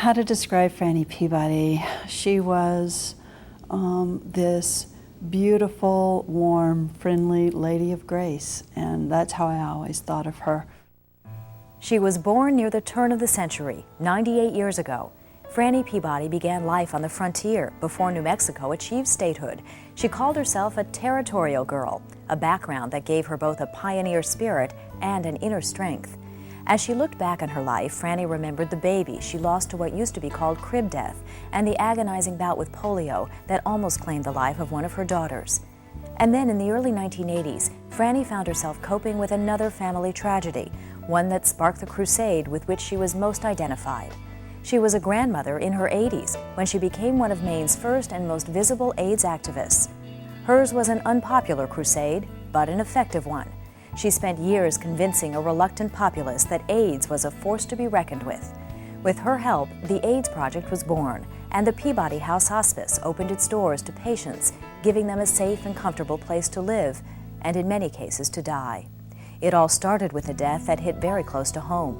how to describe Frannie Peabody. She was this beautiful, warm, friendly lady of grace, and that's how I always thought of her. She was born near the turn of the century, 98 years ago. Frannie Peabody began life on the frontier before New Mexico achieved statehood. She called herself a territorial girl, a background that gave her both a pioneer spirit and an inner strength. As she looked back on her life, Frannie remembered the baby she lost to what used to be called crib death and the agonizing bout with polio that almost claimed the life of one of her daughters. And then in the early 1980s, Frannie found herself coping with another family tragedy, one that sparked the crusade with which she was most identified. She was a grandmother in her 80s when she became one of Maine's first and most visible AIDS activists. Hers was an unpopular crusade, but an effective one. She spent years convincing a reluctant populace that AIDS was a force to be reckoned with. With her help, the AIDS Project was born, and the Peabody House Hospice opened its doors to patients, giving them a safe and comfortable place to live, and in many cases to die. It all started with a death that hit very close to home.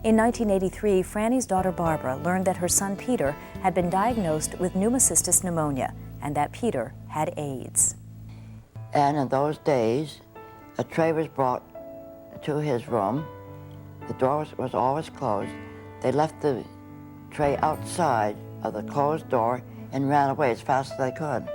In 1983, Frannie's daughter Barbara learned that her son Peter had been diagnosed with pneumocystis pneumonia and that Peter had AIDS. And in those days, a tray was brought to his room. The door was always closed. They left the tray outside of the closed door and ran away as fast as they could.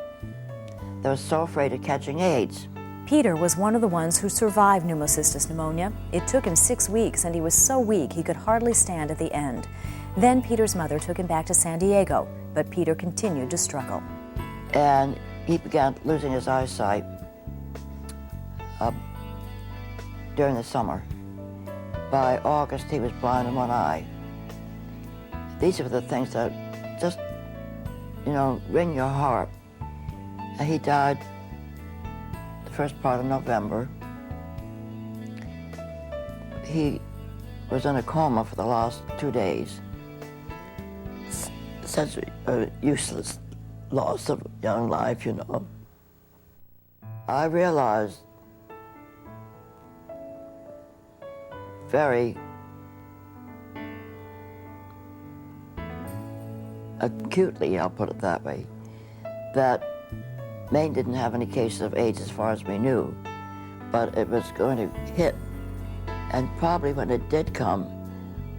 They were so afraid of catching AIDS. Peter was one of the ones who survived pneumocystis pneumonia. It took him 6 weeks, and he was so weak he could hardly stand at the end. Then Peter's mother took him back to San Diego, but Peter continued to struggle. And he began losing his eyesight during the summer. By August, he was blind in one eye. These are the things that just, wring your heart. And he died the first part of November. He was in a coma for the last 2 days. Such a useless loss of young life, I realized very acutely, I'll put it that way, that Maine didn't have any cases of AIDS as far as we knew, but it was going to hit, and probably when it did come,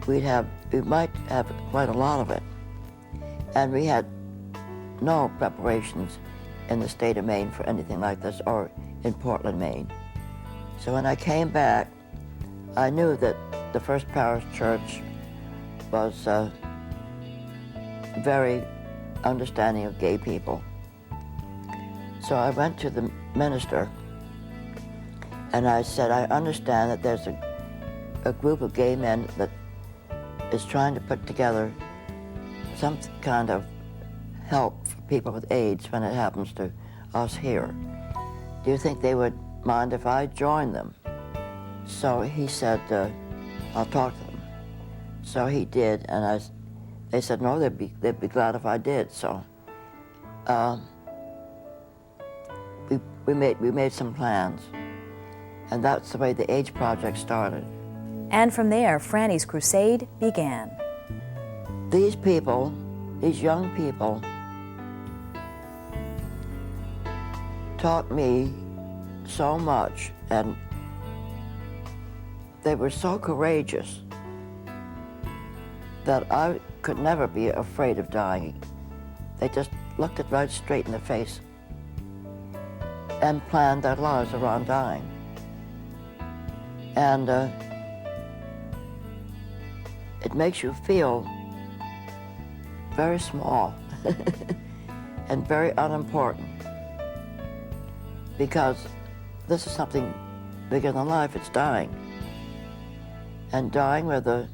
we might have quite a lot of it. And we had no preparations in the state of Maine for anything like this, or in Portland, Maine. So when I came back, I knew that the First Parish Church was very understanding of gay people. So I went to the minister and I said, I understand that there's a group of gay men that is trying to put together some kind of help for people with AIDS when it happens to us here. Do you think they would mind if I joined them? So he said, I'll talk to them. So he did, and they said, no, they'd be glad if I did. So we made some plans, and that's the way the AIDS Project started. And from there, Frannie's crusade began. These people, these young people, taught me so much, and they were so courageous that I could never be afraid of dying. They just looked it right straight in the face and planned their lives around dying. And it makes you feel very small and very unimportant, because this is something bigger than life. It's dying, and dying with a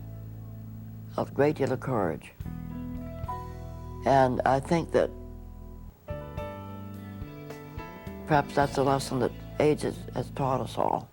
great deal of courage. And I think that perhaps that's a lesson that AIDS has taught us all.